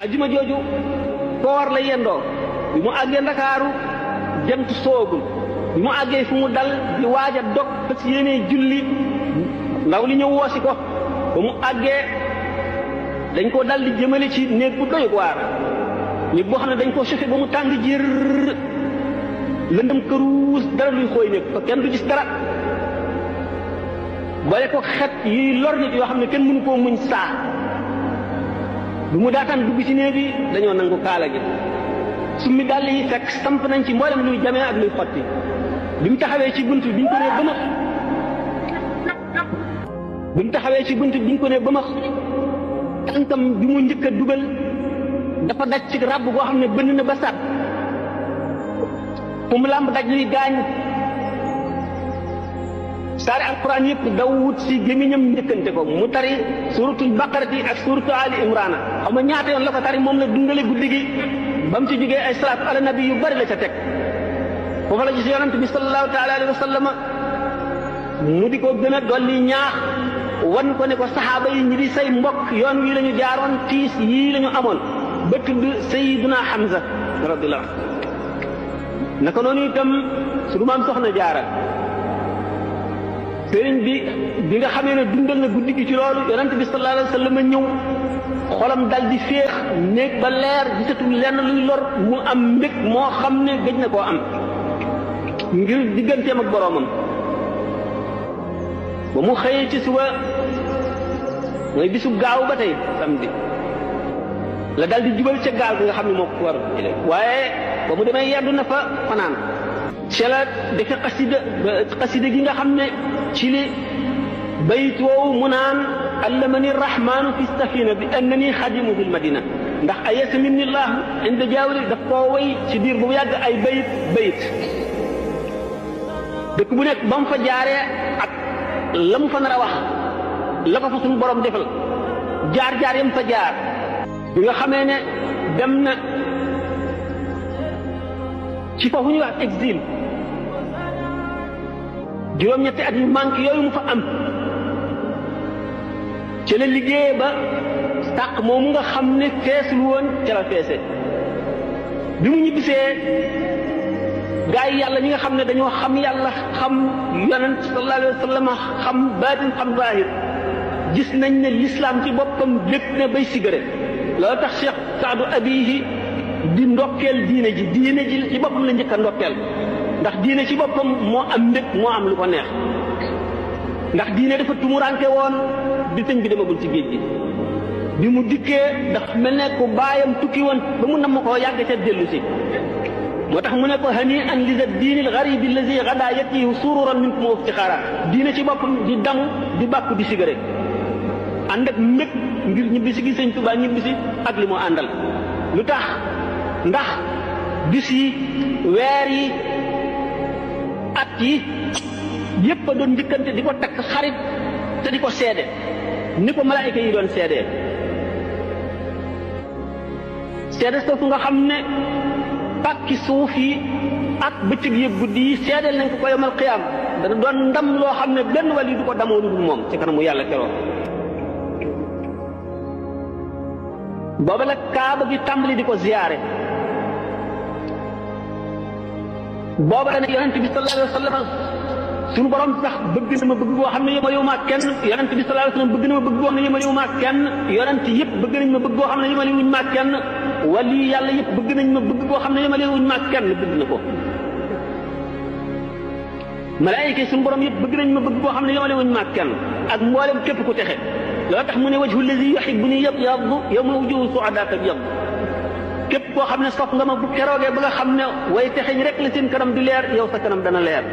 ajuma jooju koor la yendoo bi mu àggee Ndakaaru jant soogul bi mu àggee fu mu dal di waaj a dog fas yéenee julli ndaw li ñëw woosi ko ba mu àggee dañ ko dal di jëmale ci néeg bu doy waar néeg boo xam ne dañ koo chauffé ba mu tàng jër lëndëm këruus dara luy xooy néeg fa kenn du gis dara boole ko xet yuy lor nit yoo xam ne kenn mënu koo muñ saa bi mu daataan dugg ci néeg bi dañoo nangu kaala gi summi dàll yi fekk samp nañ ci mboolem luy jamee ak luy xotti bi mu taxawee ci bunt bi ñu ko nee ba ma bi mu taxawee ci bunt bi ñu ko nee ba ma tànkam bi mu njëkk a dugal dafa daj ci ràbb boo xam ne bënn na ba sat fu mu làmb daj luy gaañ saari alquran yëpp daw wut si gémmiñam njëkkante ko mu tari suratul baqarati ak suratu ali imrana xam nga ñaata yoon la ko tari moom la dundale guddi gi ba mu ci jógee ay salaatu ala nabi yu bari la ca teg foofu la gis yonent bi sallallahu taala alayhi wa sallam mu di ko gën a dolli ñaax wan ko ne ko saxaaba yi ñi di say mbokk yoon wii la ñu jaaroon tiis yii la ñu amoon ba tudd Sayyiduna Hamza radiyallahu naka noonu itam su maam soxna jaara sëriñ bi nga xamee ne dundal na guddi gi ci loolu yonent bi sallallahu alayhi wa sallam ñëw xolam dal di féex néeg ba leer gisatul lenn luy lor mu am mbég moo xam ne gëj na koo am ngir digganteem ak boroomam ba mu xëyee ci suba mooy bisu gaaw ba tey samedi la dal di jubal ca gaal gi nga xam ne moo ko war waaye ba mu demee yeddu na fa fanaan ci la defe xasida gi nga xam ne ci li bayit woowu mu naan allamani rahmanu fi safina bi annani xadimu bil madina ndax ayasa minni llah inda jaawli daf koo way ci diir bu yàgg ay bayit dëkk bu nekk ba mu fa jaaree ak la mu fa nar a wax la ko fa suñu borom defal jaar yam fa jaar bi nga xamee ne dem na ci foofu ñuy wax exil juróom-ñetti at yu manque yooyu mu fa am ci la liggéey ba sàq moomu nga xam ne feesul woon ca la feese bi mu ñibbisee gaa yi yàlla ñi nga xam ne dañoo xam yàlla xam yonent sallallahu alayhi wa sallam xam baatin xam zahir gis nañ ne l'islam ci boppam lépp ne bay sigare loolu tax Cheikh Saadu Abihi di ndokkeel diine ji ci boppam la njëkk a ndokkeel ndax diine ci boppam moo am mbég moo am lu ko neex ndax diine dafa tumuranke woon bi sëñ bi demagul ci géej gi bi mu dikkee dafa mel ne ku baayam tukki woon ba mu namm koo yàgg ca dellu si moo tax mu ne ko hani an li diini al gharib allazi gada yatihi sururan minkum wa iftixaara diine ci boppam di damu di bàkku di sigare ànd ak mbég ngir ñibbisi gi sëñ Tuubaa ñibbisi ak li mu àndal lu tax ndax bis yi weer yi at yi yépp a doon njëkkante di ko takk xarit te di ko seede ni ko malaayika yi doon seedee seede soosu nga xam ne pàkki suuf yi ak bëccëg yëg guddi yi seedeel nañ ko ko yomal xiyaam dana doon ndam loo xam ne benn wàll yi du ko damoo lu dul moom ci kanamu yàlla keroog booba la kaaba gi tàmbali di ko ziyaare booba la ne yonent bi sallallahu alayhi wa sallam suñu borom sax bëgg na ma bëgg boo xam ne yemalewu ma kenn yonent bi sallallahu alayhi wa sallam bëgg na ma bëgg boo xam ne yemalewu ma kenn yonent yëpp bëgg nañ ma bëgg boo xam ne yemalewuñ ma kenn wali yàlla yëpp bëgg nañ ma bëgg boo xam ne yemalewuñ ma kenn bëgg na ko malaayika suñu borom yëpp bëgg nañ ma bëgg boo xam ne yemalewuñ ma kenn ak mboolem képp ku texe loolu tax mu ne wajhu allazi yuhibbuni yabyaddu yawma wujuhu su'adaa tabyaddu képp koo xam ne sopp nga ma bu keroogee ba nga xam ne way texeñ rek la seen kanam di leer yow sa kanam dana leer